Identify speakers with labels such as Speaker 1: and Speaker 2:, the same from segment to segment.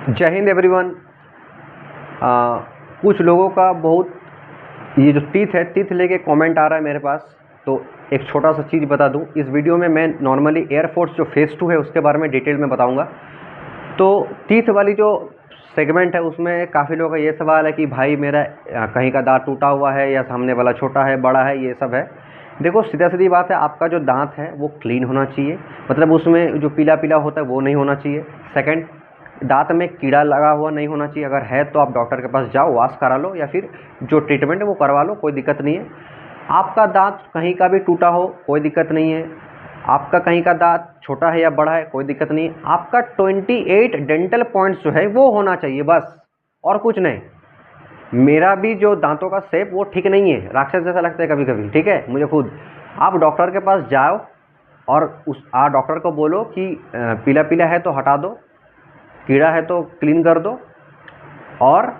Speaker 1: जय हिंद एवरीवन। कुछ लोगों का बहुत ये जो टीथ लेके कमेंट आ रहा है मेरे पास, तो एक छोटा सा चीज़ बता दूं। इस वीडियो में मैं नॉर्मली एयरफोर्स जो फेज़ 2 है उसके बारे में डिटेल में बताऊंगा। तो टीथ वाली जो सेगमेंट है उसमें काफ़ी लोगों का ये सवाल है कि भाई मेरा कहीं का दांत टूटा हुआ है या सामने वाला छोटा है बड़ा है, ये सब है। देखो सीधा सीधी बात है, आपका जो दांत है वो क्लीन होना चाहिए, मतलब उसमें जो पीला पीला होता है वो नहीं होना चाहिए। सेकंड, दांत में कीड़ा लगा हुआ नहीं होना चाहिए। अगर है तो आप डॉक्टर के पास जाओ, वॉश करा लो या फिर जो ट्रीटमेंट है वो करवा लो, कोई दिक्कत नहीं है। आपका दांत कहीं का भी टूटा हो कोई दिक्कत नहीं है। आपका कहीं का दांत छोटा है या बड़ा है कोई दिक्कत नहीं है। आपका 28 डेंटल पॉइंट्स जो है वो होना चाहिए बस, और कुछ नहीं। मेरा भी जो दांतों का शेप वो ठीक नहीं है, राक्षस जैसा लगता है कभी कभी, ठीक है मुझे खुद। आप डॉक्टर के पास जाओ और डॉक्टर को बोलो कि पीला पीला है तो हटा दो, कीड़ा है तो क्लीन कर दो। और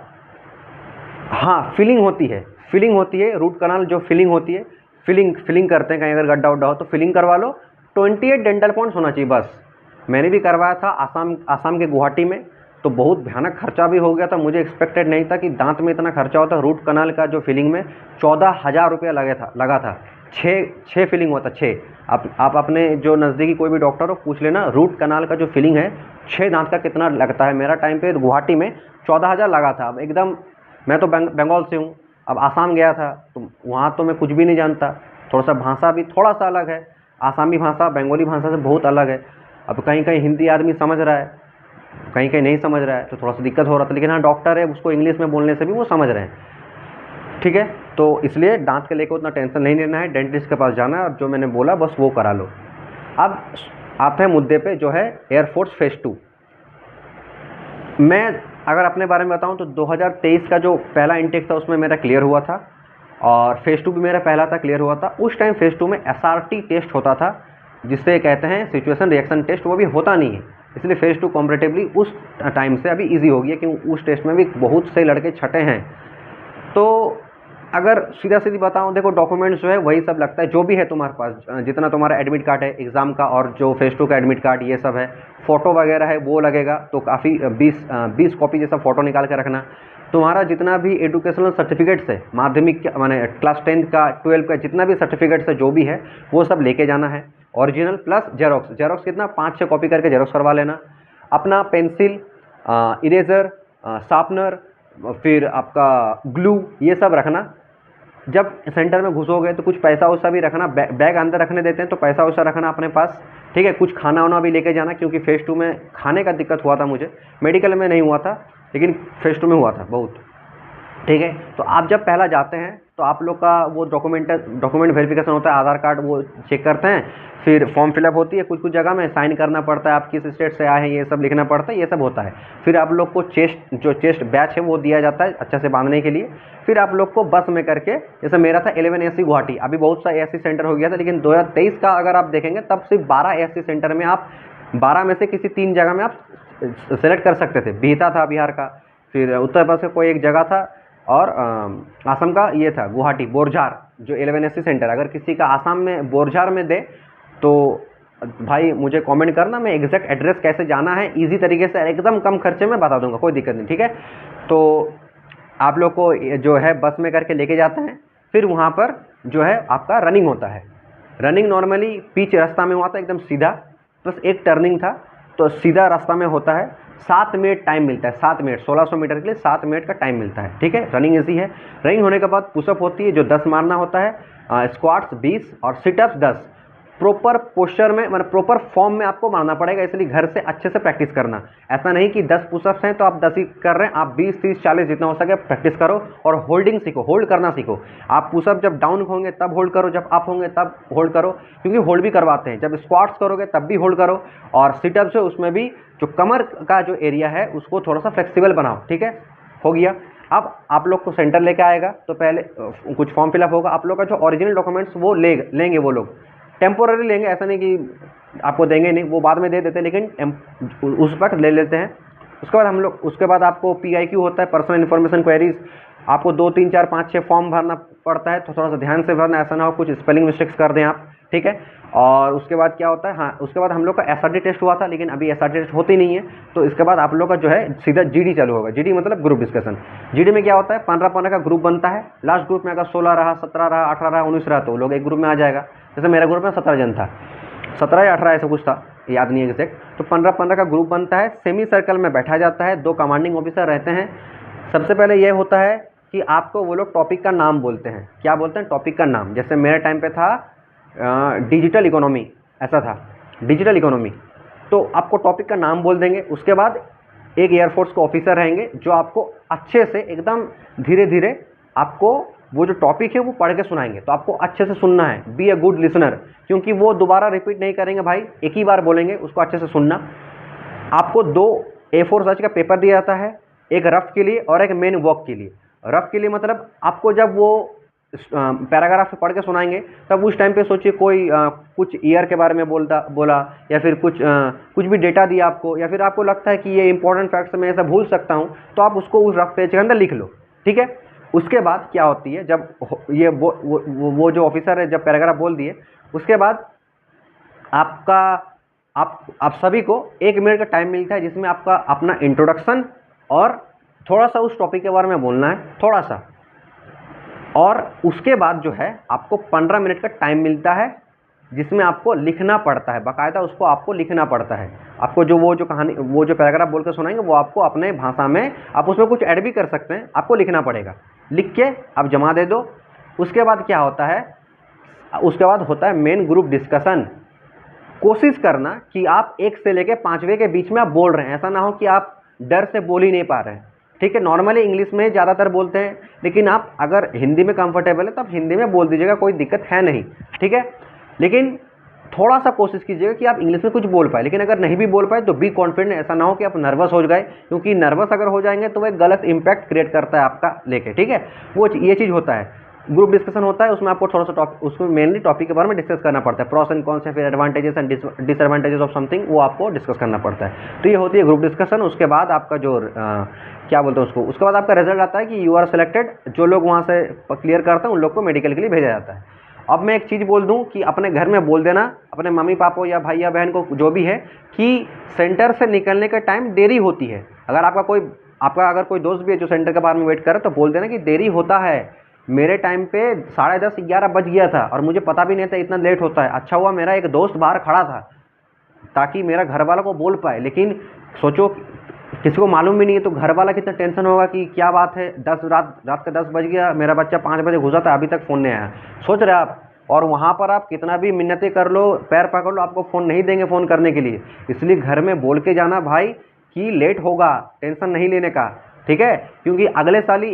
Speaker 1: हाँ, फिलिंग होती है रूट कनाल जो फिलिंग होती है, फिलिंग करते हैं, कहीं अगर गड्ढा उड्ढा हो तो फिलिंग करवा लो। 28 डेंटल पॉइंट्स होना चाहिए बस। मैंने भी करवाया था आसाम के गुवाहाटी में, तो बहुत भयानक खर्चा भी हो गया था। मुझे एक्सपेक्टेड नहीं था कि दांत में इतना खर्चा होता। रूट कनाल का जो फिलिंग में 14,000 रुपया लगा था। छः फिलिंग होता, 6। आप अपने जो नज़दीकी कोई भी डॉक्टर हो पूछ लेना, रूट कनाल का जो फिलिंग है 6 दांत का कितना लगता है। मेरा टाइम पे गुवाहाटी में 14,000 लगा था। अब एकदम, मैं तो बंगाल से हूँ, अब आसाम गया था तो वहाँ तो मैं कुछ भी नहीं जानता। थोड़ा सा भाषा भी थोड़ा सा अलग है, आसामी भाषा बंगाली भाषा से बहुत अलग है। अब कहीं कहीं हिंदी आदमी समझ रहा है, कहीं कहीं नहीं समझ रहा है, तो थोड़ा सा दिक्कत हो रहा था। लेकिन हाँ, डॉक्टर है, उसको इंग्लिश में बोलने से भी वो समझ रहे हैं, ठीक है। तो इसलिए दांत के लेकर उतना टेंशन नहीं लेना है, डेंटिस्ट के पास जाना है और जो मैंने बोला बस वो करा लो। अब आते हैं मुद्दे पे, जो है एयरफोर्स फेज़ 2। मैं अगर अपने बारे में बताऊं तो 2023 का जो पहला इंटेक था उसमें मेरा क्लियर हुआ था, और फेज़ 2 भी मेरा पहला था, क्लियर हुआ था। उस टाइम फेज़ 2 में SRT टेस्ट होता था, जिससे कहते हैं सिचुएशन रिएक्शन टेस्ट, वो भी होता नहीं है। इसलिए फेज़ 2 कॉम्परेटिवली उस टाइम से अभी ईजी हो गया, क्योंकि उस टेस्ट में भी बहुत से लड़के छटे हैं। तो अगर सीधा सीधी बताऊं, देखो डॉक्यूमेंट्स जो है वही सब लगता है, जो भी है तुम्हारे पास, जितना तुम्हारा एडमिट कार्ड है एग्ज़ाम का और जो फेज़ 2 का एडमिट कार्ड ये सब है, फ़ोटो वगैरह है वो लगेगा। तो काफ़ी 20 कॉपी जैसा फ़ोटो निकाल के रखना। तुम्हारा जितना भी एजुकेशनल सर्टिफिकेट्स है, माध्यमिक माने क्लास 10 का 12 का जितना भी सर्टिफिकेट्स है जो भी है वो सब लेके जाना है, ओरिजिनल प्लस जेरोक्स कितना 5-6 कॉपी करके जेरोक्स करवा लेना। अपना पेंसिल, इरेज़र, शार्पनर, फिर आपका ग्लू, ये सब रखना। जब सेंटर में घुसोगे तो कुछ पैसा वैसा भी रखना, बैग अंदर रखने देते हैं तो पैसा वैसा रखना अपने पास, ठीक है। कुछ खाना वाना भी लेके जाना, क्योंकि फेज़ 2 में खाने का दिक्कत हुआ था मुझे, मेडिकल में नहीं हुआ था लेकिन फेज़ 2 में हुआ था बहुत, ठीक है। तो आप जब पहला जाते हैं तो आप लोग का वो डॉक्यूमेंट वेरिफिकेशन होता है, आधार कार्ड वो चेक करते हैं, फिर फॉर्म फिलअप होती है, कुछ कुछ जगह में साइन करना पड़ता है, आप किस स्टेट से आए हैं ये सब लिखना पड़ता है, ये सब होता है। फिर आप लोग को चेस्ट बैच है वो दिया जाता है अच्छे से बांधने के लिए। फिर आप लोग को बस में करके, जैसे मेरा था 11 ASC गुवाहाटी, अभी बहुत सा ASC सेंटर हो गया था, लेकिन 2023 का अगर आप देखेंगे तब सिर्फ 12 ASC सेंटर में, आप 12 में से किसी 3 जगह में आप सेलेक्ट कर सकते थे। बिहता था बिहार का, फिर उत्तर प्रदेश का कोई एक जगह था, और आसाम का ये था गुवाहाटी बोरझार जो 11 ASC सेंटर। अगर किसी का आसाम में बोरझार में दे तो भाई मुझे कमेंट करना, मैं एग्जैक्ट एड्रेस कैसे जाना है इजी तरीके से एकदम कम खर्चे में बता दूंगा, कोई दिक्कत नहीं, ठीक है। तो आप लोग को जो है बस में करके लेके जाते हैं। फिर वहाँ पर जो है आपका रनिंग होता है। रनिंग नॉर्मली पिच रास्ता में हुआ था एकदम सीधा, बस एक टर्निंग था, तो सीधा रास्ता में होता है। 7 मिनट टाइम मिलता है, 7 मिनट, 1600 मीटर के लिए 7 मिनट का टाइम मिलता है, ठीक है। रनिंग ईजी है। रनिंग होने के बाद पुशअप होती है जो 10 मारना होता है, स्क्वाट्स 20 और सिटअप्स 10। प्रॉपर पोस्चर में, मतलब प्रॉपर फॉर्म में आपको मारना पड़ेगा, इसलिए घर से अच्छे से प्रैक्टिस करना। ऐसा नहीं कि 10 पुशअप्स हैं तो आप 10 ही कर रहे हैं, आप 20, 30, 40 जितना हो सके प्रैक्टिस करो, और होल्डिंग सीखो, होल्ड करना सीखो। आप पुशअप जब डाउन होंगे तब होल्ड करो, जब अप होंगे तब होल्ड करो, क्योंकि होल्ड भी करवाते हैं। जब स्क्वाट्स करोगे तब भी होल्ड करो, और सिटअप्स है उसमें भी जो कमर का जो एरिया है उसको थोड़ा सा फ्लेक्सिबल बनाओ, ठीक है। हो गया। अब आप लोग को सेंटर लेके आएगा तो पहले कुछ फॉर्म फिलअप होगा। आप लोग का जो ओरिजिनल डॉक्यूमेंट्स वो लेंगे वो लोग, टेम्पोररी लेंगे, ऐसा नहीं कि आपको देंगे नहीं, वो बाद में दे देते हैं, लेकिन उस वक्त ले लेते हैं। उसके बाद आपको PIQ होता है, पर्सनल इन्फॉर्मेशन क्वेरीज। आपको 2, 3, 4, 5, 6 फॉर्म भरना पड़ता है, तो थोड़ा सा ध्यान से भरना, ऐसा ना हो कुछ स्पेलिंग मिस्टेक्स कर दें आप, ठीक है। और उसके बाद क्या होता है, हाँ उसके बाद हम लोग का एसआरटी टेस्ट हुआ था, लेकिन अभी एसआरटी टेस्ट होती नहीं है, तो इसके बाद आप लोग का जो है सीधा जीडी चालू होगा। जीडी मतलब ग्रुप डिस्कशन। जीडी में क्या होता है, 15-15 का ग्रुप बनता है। लास्ट ग्रुप में अगर 16 रहा, 17 रहा, 18 रहा, 19 रहा, तो लोग एक ग्रुप में आ जाएगा। जैसे मेरा ग्रुप में 17 जन था, 17 या 18 ऐसा कुछ था, याद नहीं है एग्जैक्ट। तो 15-15 का ग्रुप बनता है, सेमी सर्कल में बैठा जाता है, 2 कमांडिंग ऑफिसर रहते हैं। सबसे पहले ये होता है कि आपको वो लोग टॉपिक का नाम बोलते हैं। क्या बोलते हैं, टॉपिक का नाम। जैसे मेरे टाइम पे था डिजिटल इकोनॉमी, ऐसा था डिजिटल इकोनॉमी, तो आपको टॉपिक का नाम बोल देंगे। उसके बाद एक एयरफोर्स के ऑफिसर रहेंगे जो आपको अच्छे से एकदम धीरे धीरे आपको वो जो टॉपिक है वो पढ़ के सुनाएंगे। तो आपको अच्छे से सुनना है, बी ए गुड लिसनर, क्योंकि वो दोबारा रिपीट नहीं करेंगे भाई, एक ही बार बोलेंगे, उसको अच्छे से सुनना। आपको 2 A4 साइज का पेपर दिया जाता है, एक रफ के लिए और एक मेन वर्क के लिए। रफ के लिए मतलब आपको जब वो पैराग्राफ पढ़ के सुनाएंगे तब उस टाइम पे सोचिए कोई कुछ ईयर के बारे में बोला या फिर कुछ भी डेटा दिया आपको, या फिर आपको लगता है कि ये इंपॉर्टेंट फैक्ट्स मैं ऐसा भूल सकता हूँ, तो आप उसको उस रफ पेज के अंदर लिख लो, ठीक है। उसके बाद क्या होती है, जब ये वो जो ऑफिसर है जब पैराग्राफ बोल दिए, उसके बाद आपका आप सभी को 1 मिनट का टाइम मिलता है, जिसमें आपका अपना इंट्रोडक्शन और थोड़ा सा उस टॉपिक के बारे में बोलना है, थोड़ा सा। और उसके बाद जो है आपको 15 मिनट का टाइम मिलता है, जिसमें आपको लिखना पड़ता है, बाकायदा उसको आपको लिखना पड़ता है। आपको वो जो पैराग्राफ बोल के सुनाएंगे वो आपको अपने भाषा में, आप उसमें कुछ ऐड भी कर सकते हैं, आपको लिखना पड़ेगा। लिख के आप जमा दे दो। उसके बाद क्या होता है, उसके बाद होता है मेन ग्रुप डिस्कशन। कोशिश करना कि आप 1 से लेकर 5वें के बीच में आप बोल रहे हैं, ऐसा ना हो कि आप डर से बोल ही नहीं पा रहे हैं, ठीक है। नॉर्मली इंग्लिश में ज़्यादातर बोलते हैं, लेकिन आप अगर हिंदी में कंफर्टेबल है तो आप हिंदी में बोल दीजिएगा, कोई दिक्कत है नहीं, ठीक है। लेकिन थोड़ा सा कोशिश कीजिएगा कि आप इंग्लिश में कुछ बोल पाए, लेकिन अगर नहीं भी बोल पाए तो बी कॉन्फिडेंट, ऐसा ना हो कि आप नर्वस हो गए, क्योंकि नर्वस अगर हो जाएंगे तो वो एक गलत इंपैक्ट क्रिएट करता है आपका लेके, ठीक है। वो ये चीज़ होता है। ग्रुप डिस्कशन होता है, उसमें आपको थोड़ा सा उसमें मेनली टॉपिक के बारे में डिस्कस करना पड़ता है, प्रॉस एंड कॉन्स या फिर advantages and disadvantages of something, वो आपको डिस्कस करना पड़ता है। तो ये होती है ग्रुप डिस्कशन। उसके बाद आपका जो क्या बोलते हैं उसके बाद आपका रिजल्ट आता है कि यू आर सेलेक्टेड। जो लोग वहाँ से क्लियर करते हैं उन लोग को मेडिकल के लिए भेजा जाता है। अब मैं एक चीज़ बोल दूं कि अपने घर में बोल देना, अपने मम्मी पापा या भाई या बहन को जो भी है, कि सेंटर से निकलने का टाइम देरी होती है। अगर आपका अगर कोई दोस्त भी है जो सेंटर के बारे में वेट कर रहा है, तो बोल देना कि देरी होता है। मेरे टाइम पे 10:30-11 बज गया था और मुझे पता भी नहीं था इतना लेट होता है। अच्छा हुआ मेरा एक दोस्त बाहर खड़ा था ताकि मेरा घर वाला को बोल पाए। लेकिन सोचो किसी को मालूम भी नहीं है तो घर वाला कितना टेंशन होगा कि क्या बात है, रात का 10 बज गया, मेरा बच्चा 5 बजे घुसा था, अभी तक फ़ोन नहीं आया। सोच रहे आप, और वहाँ पर आप कितना भी मिन्नतें कर लो, पैर पकड़ लो, आपको फ़ोन नहीं देंगे फ़ोन करने के लिए। इसलिए घर में बोल के जाना भाई कि लेट होगा, टेंशन नहीं लेने का, ठीक है। क्योंकि अगले साल ही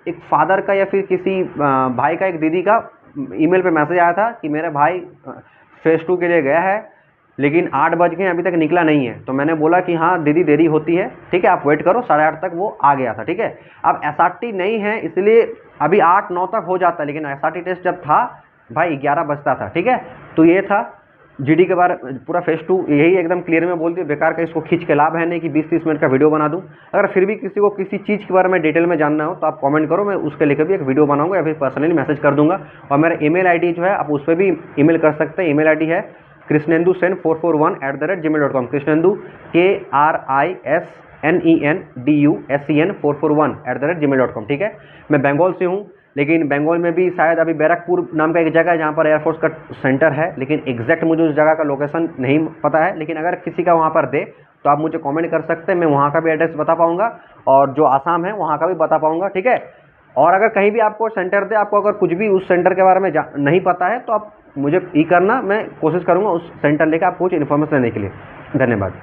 Speaker 1: एक फादर का या फिर किसी भाई का, एक दीदी का ईमेल पे मैसेज आया था कि मेरा भाई फेज़ 2 के लिए गया है, लेकिन 8 बज गए अभी तक निकला नहीं है। तो मैंने बोला कि हाँ दीदी देरी होती है, ठीक है, आप वेट करो। 8:30 तक वो आ गया था, ठीक है। अब एसआरटी नहीं है इसलिए अभी 8-9 तक हो जाता, लेकिन एसआरटी टेस्ट जब था भाई 11 बजता था, ठीक है। तो ये था जीडी के बारे पूरा फेज़ 2, यही एकदम क्लियर में बोल दिया। बेकार का इसको खींच के लाभ है नहीं कि 20-30 मिनट का वीडियो बना दूं। अगर फिर भी किसी को किसी चीज़ के बारे में डिटेल में जानना हो तो आप कमेंट करो, मैं उसके लेकर भी एक वीडियो बनाऊंगा या फिर पर्सनली मैसेज कर दूंगा। और मेरा ईमेल आईडी जो है आप उस पर भी ईमेल कर सकते हैं। ईमेल आईडी है krishnendusen441@gmail.com। कृष्णेंदु KRISNENDUSEN441@gmail.com, ठीक है। मैं बंगाल से हूँ, लेकिन बंगाल में भी शायद अभी बैरकपुर नाम का एक जगह है जहाँ पर एयरफोर्स का सेंटर है, लेकिन एग्जैक्ट मुझे उस जगह का लोकेशन नहीं पता है। लेकिन अगर किसी का वहाँ पर दे तो आप मुझे कमेंट कर सकते हैं, मैं वहाँ का भी एड्रेस बता पाऊँगा और जो आसाम है वहाँ का भी बता पाऊँगा, ठीक है। और अगर कहीं भी आपको सेंटर दे, आपको अगर कुछ भी उस सेंटर के बारे में नहीं पता है तो आप मुझे करना, मैं कोशिश करूँगा उस सेंटर लेकर आपको कुछ इन्फॉर्मेशन देने के लिए। धन्यवाद।